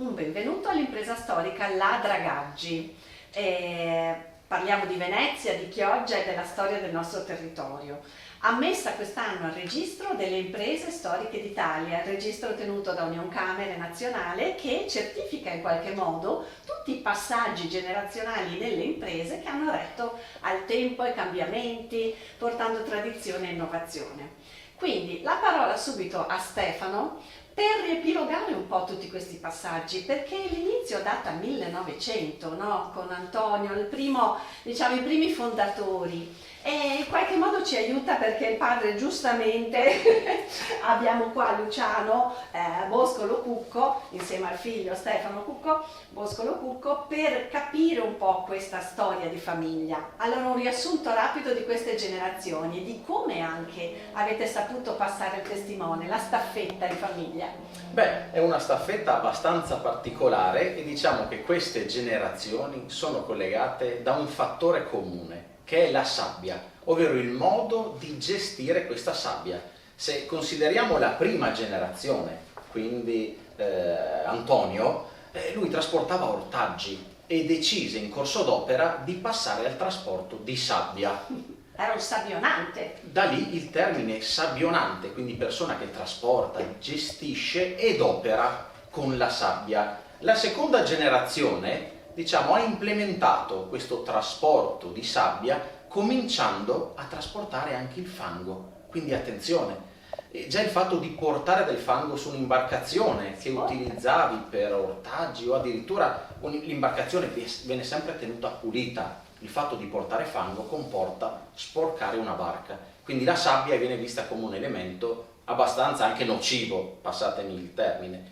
Un benvenuto all'impresa storica La Dragaggi. Parliamo di Venezia, di Chioggia e della storia del nostro territorio. Ammessa quest'anno al registro delle imprese storiche d'Italia, il registro tenuto da Unioncamere Nazionale che certifica in qualche modo tutti i passaggi generazionali nelle imprese che hanno retto al tempo, ai cambiamenti, portando tradizione e innovazione. Quindi la parola subito a Stefano per riepilogare un po' tutti questi passaggi, perché l'inizio data 1900, no? Con Antonio, i primi fondatori, e in qualche modo ci aiuta perché il padre giustamente abbiamo qua Luciano Boscolo Cucco insieme al figlio Stefano Cucco, Boscolo Cucco, per capire un po' questa storia di famiglia. Allora un riassunto rapido di queste generazioni e di come anche avete saputo passare il testimone, la staffetta in famiglia. Beh, è una staffetta abbastanza particolare e diciamo che queste generazioni sono collegate da un fattore comune, che è la sabbia, ovvero il modo di gestire questa sabbia. Se consideriamo la prima generazione, quindi Antonio, lui trasportava ortaggi e decise in corso d'opera di passare al trasporto di sabbia. Era un sabbionante. Da lì il termine sabbionante, quindi persona che trasporta, gestisce ed opera con la sabbia. La seconda generazione, diciamo, ha implementato questo trasporto di sabbia cominciando a trasportare anche il fango. Quindi attenzione, già il fatto di portare del fango su un'imbarcazione che utilizzavi per ortaggi o addirittura l'imbarcazione viene sempre tenuta pulita. Il fatto di portare fango comporta sporcare una barca, quindi la sabbia viene vista come un elemento abbastanza anche nocivo, passatemi il termine,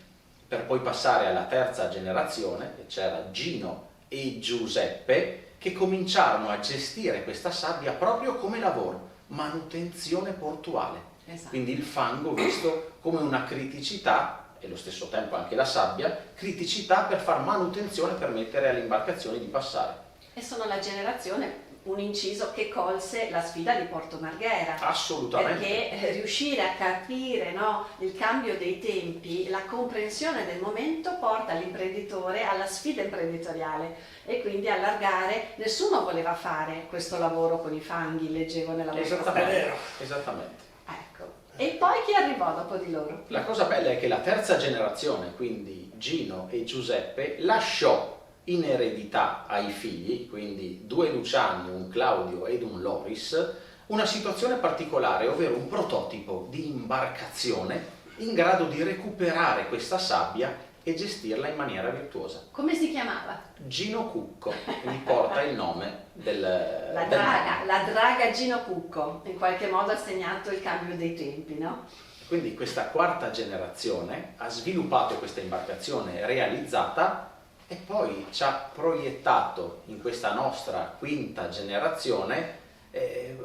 per poi passare alla terza generazione, che c'era Gino e Giuseppe, che cominciarono a gestire questa sabbia proprio come lavoro, manutenzione portuale. Esatto. Quindi il fango visto come una criticità, e allo stesso tempo anche la sabbia, criticità per far manutenzione, per permettere alle imbarcazioni di passare. E sono la generazione, un inciso che colse la sfida di Porto Marghera. Assolutamente. Perché riuscire a capire, no, il cambio dei tempi, la comprensione del momento porta l'imprenditore alla sfida imprenditoriale e quindi allargare. Nessuno voleva fare questo lavoro con i fanghi, leggevo nella vostra storia. Esattamente. Ecco. E poi chi arrivò dopo di loro? La cosa bella è che la terza generazione, quindi Gino e Giuseppe, lasciò in eredità ai figli, quindi 2 Luciani, un Claudio ed un Loris, una situazione particolare, ovvero un prototipo di imbarcazione in grado di recuperare questa sabbia e gestirla in maniera virtuosa. Come si chiamava? Gino Cucco, quindi porta il nome La draga Gino Cucco, in qualche modo ha segnato il cambio dei tempi, no? Quindi questa quarta generazione ha sviluppato questa imbarcazione realizzata e poi ci ha proiettato in questa nostra quinta generazione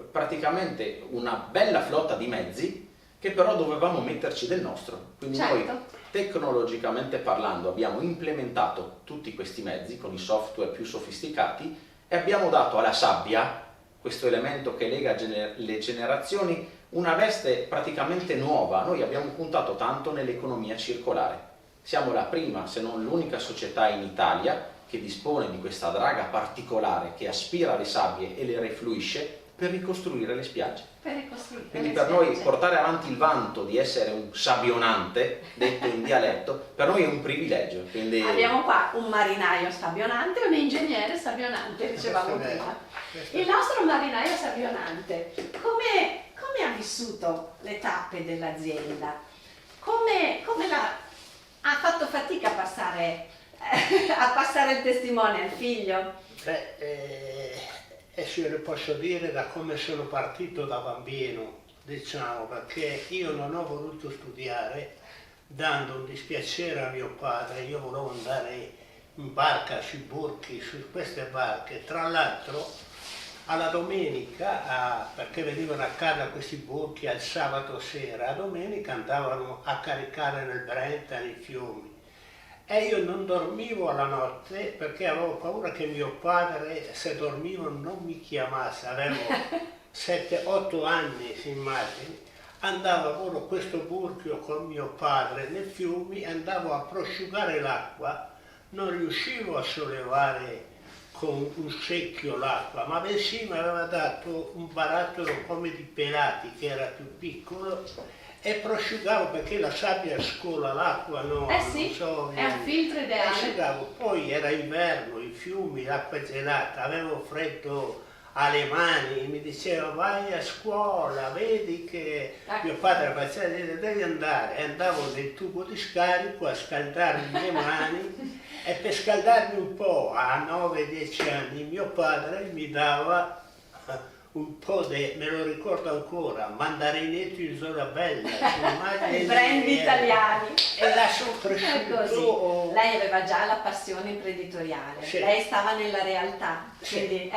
praticamente una bella flotta di mezzi che però dovevamo metterci del nostro. Quindi certo. Noi tecnologicamente parlando abbiamo implementato tutti questi mezzi con i software più sofisticati e abbiamo dato alla sabbia, questo elemento che lega le generazioni, una veste praticamente nuova. Noi abbiamo puntato tanto nell'economia circolare. Siamo la prima, se non l'unica società in Italia che dispone di questa draga particolare che aspira le sabbie e le refluisce per ricostruire le spiagge. Quindi per noi portare avanti il vanto di essere un sabbionante, detto in dialetto, per noi è un privilegio. Quindi abbiamo qua un marinaio sabbionante e un ingegnere sabbionante, dicevamo prima. Il nostro marinaio sabbionante, come ha vissuto le tappe dell'azienda? Come ha fatto fatica a passare il testimone al figlio? Se le posso dire da come sono partito da bambino, diciamo, perché io non ho voluto studiare, dando un dispiacere a mio padre. Io volevo andare in barca sui borchi, su queste barche. Tra l'altro alla domenica, perché venivano a casa questi borchi al sabato sera, a domenica andavano a caricare nel Brenta, nei fiumi. E io non dormivo alla notte perché avevo paura che mio padre, se dormivo, non mi chiamasse. Avevo 7-8 anni, si immagini. andavo con questo burchio con mio padre nei fiumi, andavo a prosciugare l'acqua, non riuscivo a sollevare con un secchio l'acqua, ma bensì mi aveva dato un barattolo come di pelati che era più piccolo e prosciugavo perché la sabbia scola l'acqua, no? Eh sì, non so, è un filtro ideale. Prosciugavo. Poi era inverno, i fiumi, l'acqua gelata, avevo freddo alle mani, mi diceva vai a scuola, vedi che mio padre faceva dire devi andare, e andavo nel tubo di scarico a scaldarmi le mani e per scaldarmi un po' a 9-10 anni mio padre mi dava un po' di, me lo ricordo ancora, mandarinetti di Zorabella, i brand italiani. E là sono È cresciuto. così. Lei aveva già la passione imprenditoriale, Sì. lei stava nella realtà, Sì. quindi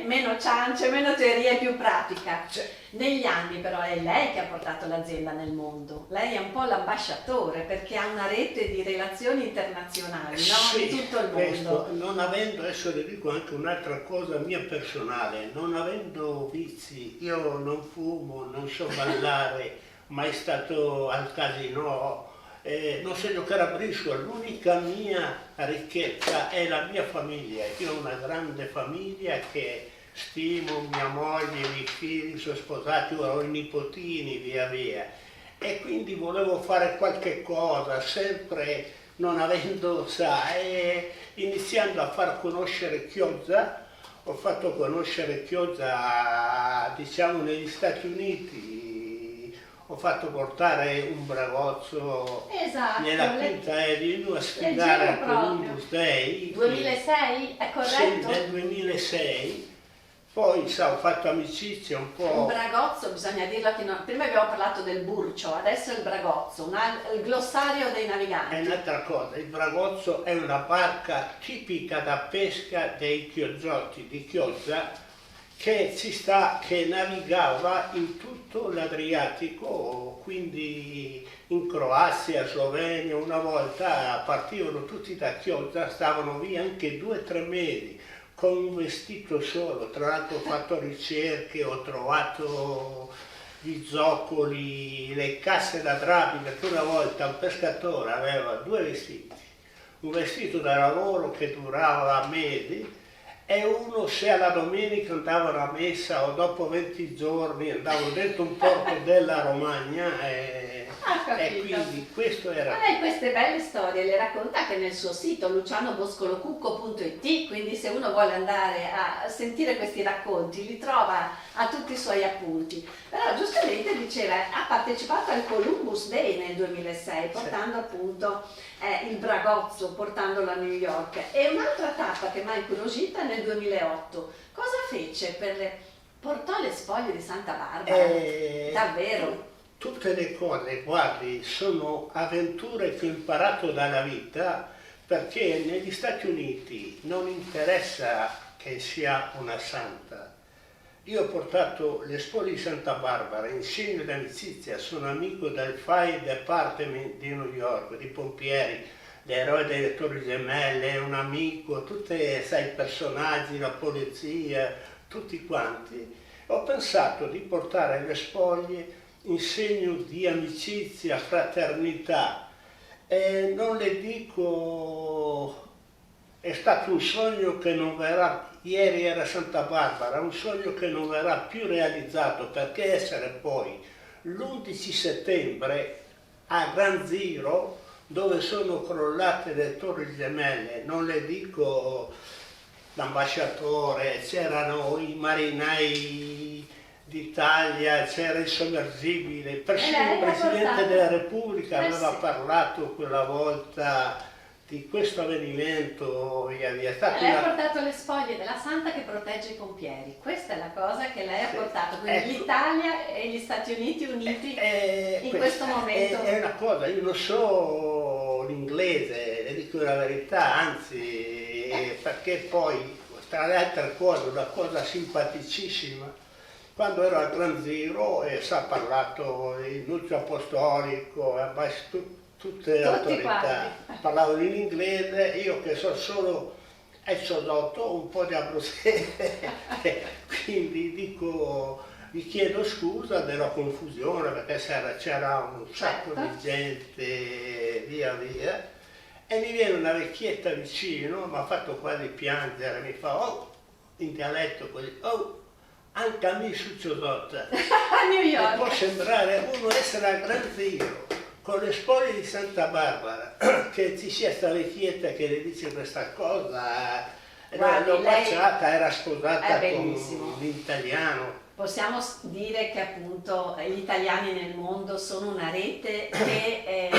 meno ciance, meno teoria e più pratica. Sì. Negli anni però è lei che ha portato l'azienda nel mondo, lei è un po' l'ambasciatore perché ha una rete di relazioni internazionali, no? Sì, in tutto il questo, mondo. non avendo, adesso le dico anche un'altra cosa mia personale, non avendo vizi, io non fumo, non so ballare, mai stato al casino, non so giocare a briscola, l'unica mia ricchezza è la mia famiglia, io ho una grande famiglia che stimo, mia moglie, i miei figli, sono sposati, ora ho i nipotini via via e quindi volevo fare qualche cosa, sempre non avendo, e iniziando a far conoscere Chiozza, ho fatto conoscere Chiozza diciamo negli Stati Uniti, ho fatto portare un bragozzo Esatto, nella quinta avenue a sfidare a proprio. Columbus Day. 2006, è Sì, corretto? nel 2006, poi ho fatto amicizia un Un po'. bragozzo, bisogna dirlo che prima abbiamo parlato del burcio, adesso è il bragozzo, il glossario dei È naviganti. un'altra cosa, il bragozzo è una barca tipica da pesca dei chiozzotti di Chiozza che navigava in tutto l'Adriatico, quindi in Croazia, Slovenia, una volta partivano tutti da Chiozza, stavano via anche 2 o 3 mesi con un vestito solo, tra l'altro ho fatto ricerche, ho trovato gli zoccoli, le casse da drapi, perché una volta un pescatore aveva 2 vestiti, un vestito da lavoro che durava mesi e uno se alla domenica andavo alla messa o dopo 20 giorni andavo dentro un porto della Romagna e quindi questo era. Ma lei queste belle storie le racconta anche nel suo sito lucianoboscolocucco.it, quindi se uno vuole andare a sentire questi racconti li trova a tutti i suoi appunti. Però giustamente diceva, ha partecipato al Columbus Day nel 2006 portando appunto il bragozzo, portandolo a New York, e un'altra tappa che mi ha incuriosita nel 2008. Cosa fece? Portò le spoglie di Santa Barbara? Davvero? Tutte le cose, guardi, sono avventure che ho imparato dalla vita, perché negli Stati Uniti non interessa che sia una santa. Io ho portato le spoglie di Santa Barbara in segno d'amicizia, sono amico del Fire Department di New York, di pompieri, l'eroe delle Torri Gemelle, è un amico, tutti, sai, i personaggi, la polizia, tutti quanti. Ho pensato di portare le spoglie in segno di amicizia, fraternità, e non le dico, è stato un sogno che non verrà, ieri era Santa Barbara, un sogno che non verrà più realizzato, perché essere poi l'11 settembre a Gran Zero, dove sono crollate le Torri Gemelle, non le dico l'ambasciatore, c'erano i marinai d'Italia, c'era il sommergibile, persino il Presidente della Repubblica aveva parlato quella volta di questo avvenimento, via via. Lei ha portato le spoglie della santa che protegge i pompieri, questa è la cosa che lei ha portato, quindi Ecco. L'Italia e gli Stati Uniti uniti in questo momento. È una cosa, io non so l'inglese, le dico la verità, anzi, perché poi, tra le altre cose, una cosa simpaticissima, quando ero a Gran Zero si è parlato il nunzio apostolico, tutte le autorità parlavano in inglese, io che sono solo ex sodotto, un po' di abruzzese, quindi dico, vi chiedo scusa della confusione perché c'era un sacco Certo. di gente via via e mi viene una vecchietta vicino, mi ha fatto quasi piangere, mi fa oh, in dialetto così, oh, anche a me succede. A New E può York. sembrare uno essere a gran zio, con le spoglie di Santa Barbara, che ci sia sta vecchietta che le dice questa cosa, Guardi, l'ho lei baciata, era è sposata con bellissimo. un italiano. Possiamo dire che appunto gli italiani nel mondo sono una rete che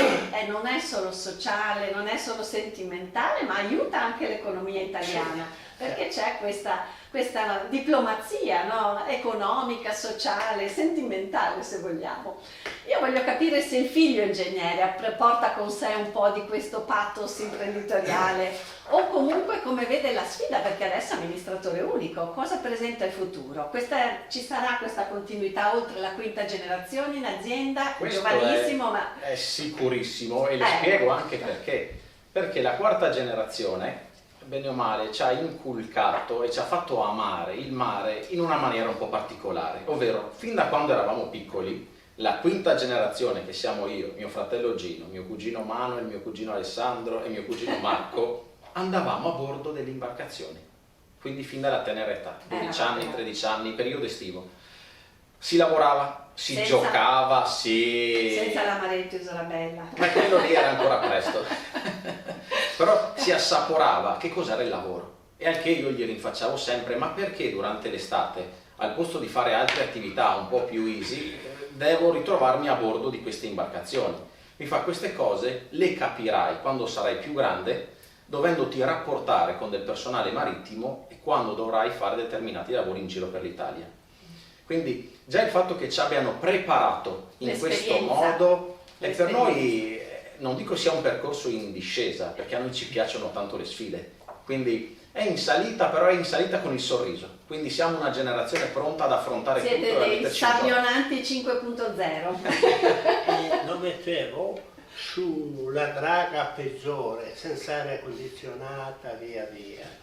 non è solo sociale, non è solo sentimentale, ma aiuta anche l'economia italiana, perché c'è questa diplomazia, no? Economica, sociale, sentimentale se vogliamo. Io voglio capire se il figlio ingegnere porta con sé un po' di questo pathos imprenditoriale o comunque come vede la sfida, perché adesso è amministratore unico, cosa presenta il futuro? Ci sarà questa continuità oltre la quinta generazione in azienda, Questo giovanissimo, ma è sicurissimo e le Ecco. spiego anche perché. Perché la quarta generazione, bene o male, ci ha inculcato e ci ha fatto amare il mare in una maniera un po' particolare, ovvero fin da quando eravamo piccoli, la quinta generazione che siamo io, mio fratello Gino, mio cugino Manuel, mio cugino Alessandro e mio cugino Marco, andavamo a bordo delle imbarcazioni, quindi fin dalla tenera età, 12 anni, 13 anni, periodo estivo. Si lavorava, si Senza- giocava, si... senza l'amaretto Isolabella. Ma quello lì era ancora presto. Però si assaporava che cos'era il lavoro. E anche io gli rinfacciavo sempre, ma perché durante l'estate, al posto di fare altre attività un po' più easy, devo ritrovarmi a bordo di queste imbarcazioni? Mi fa queste cose, le capirai quando sarai più grande, dovendoti rapportare con del personale marittimo e quando dovrai fare determinati lavori in giro per l'Italia. Quindi già il fatto che ci abbiano preparato in questo L'esperienza. modo, e per L'esperienza. noi non dico sia un percorso in discesa, perché a noi ci piacciono tanto le sfide, quindi è in salita, però è in salita con il sorriso, quindi siamo una generazione pronta ad affrontare tutto Siete e a dei metterci in gioco. sabbionanti 5.0. E lo mettevo sulla draga peggiore, senza aria condizionata, via via.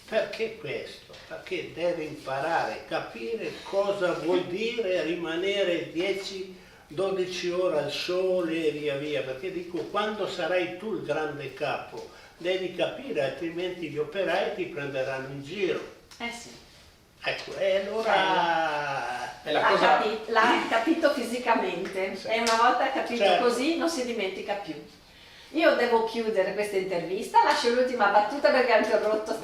Perché questo? Perché deve imparare, capire cosa vuol dire rimanere 10-12 ore al sole e via via, perché dico, quando sarai tu il grande capo, devi capire, altrimenti gli operai ti prenderanno in giro. Eh sì. Ecco, e allora... E la cosa... L'ha capito fisicamente e una volta capito Certo. così non si dimentica più. Io devo chiudere questa intervista, lascio l'ultima battuta perché ho interrotto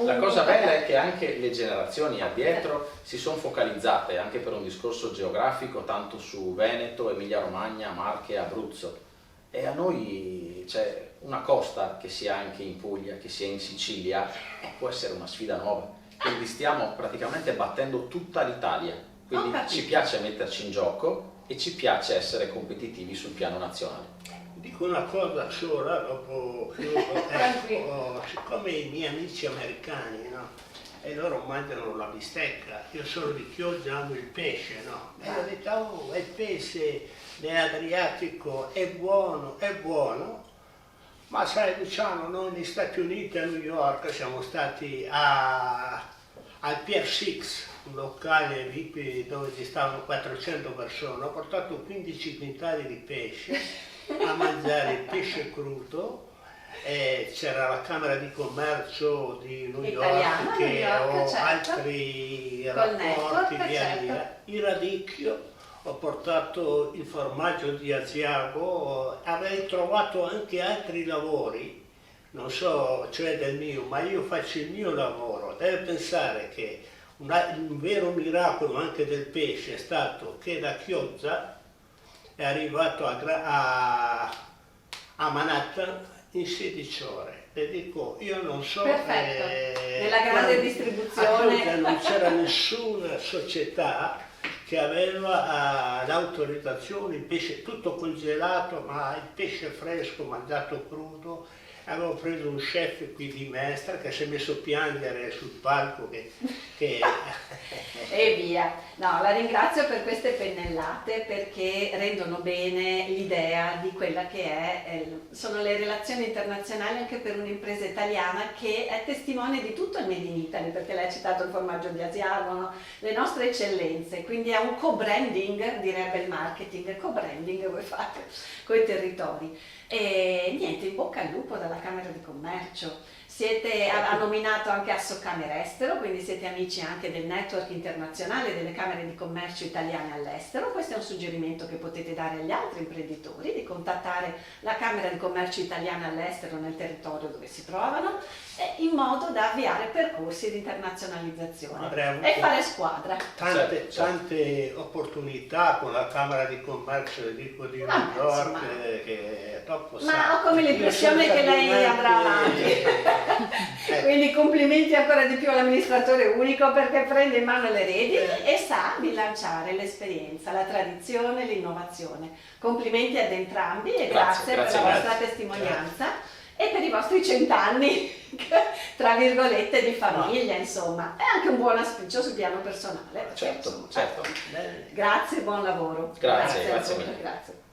La cosa bella è che anche le generazioni addietro si sono focalizzate, anche per un discorso geografico, tanto su Veneto, Emilia Romagna, Marche, Abruzzo. E a noi c'è una costa, che sia anche in Puglia, che sia in Sicilia, può essere una sfida nuova. Quindi stiamo praticamente battendo tutta l'Italia. Quindi Ho capito. ci piace metterci in gioco e ci piace essere competitivi sul piano nazionale. Dico una cosa sola, dopo Tranquillo. siccome i miei amici americani, no? E loro mangiano la bistecca, io sono di Chioggia, amo il pesce, no? E ho detto, oh, il pesce dell'Adriatico è buono, ma sai Luciano, noi negli Stati Uniti a New York siamo stati al Pier 6, un locale VIP dove ci stavano 400 persone, ho portato 15 quintali di pesce a mangiare il pesce crudo, e c'era la Camera di Commercio di New Italiana, York che New York, ho certo. altri Col rapporti network, via certo. via. Il radicchio, ho portato il formaggio di Asiago, avrei trovato anche altri lavori, non so, cioè del mio, ma io faccio il mio lavoro. Deve pensare che un vero miracolo anche del pesce è stato che da Chioggia è arrivato a Manhattan in 16 ore. Le dico, io non so... Perfetto. Nella grande distribuzione. A Chioggia non c'era nessuna società che aveva l'autorizzazione, il pesce tutto congelato, ma il pesce fresco mangiato crudo avevo preso un chef qui di Mestre che si è messo a piangere sul palco che... E via. No, la ringrazio per queste pennellate perché rendono bene l'idea di quella che sono le relazioni internazionali anche per un'impresa italiana che è testimone di tutto il Made in Italy, perché lei ha citato il formaggio di Asiago, no? Le nostre eccellenze, quindi è un co-branding, direbbe il marketing, co-branding voi fate con i territori. E niente, in bocca al lupo dalla Camera di Commercio. Ha nominato anche Assocamere Estero, quindi siete amici anche del network internazionale delle Camere di Commercio italiane all'estero. Questo è un suggerimento che potete dare agli altri imprenditori, di contattare la Camera di Commercio italiana all'estero nel territorio dove si trovano, in modo da avviare percorsi di internazionalizzazione e fare squadra. Tante opportunità con la Camera di Commercio di New York, che dopo ma ho come l'impressione che lei andrà avanti. Quindi complimenti ancora di più all'amministratore unico perché prende in mano le redini e sa bilanciare l'esperienza, la tradizione, l'innovazione. Complimenti ad entrambi e grazie per la vostra testimonianza e per i vostri 100 anni, tra virgolette, di famiglia, insomma. È anche un buon auspicio sul piano personale. Certo. Grazie, buon lavoro. Grazie Grazie.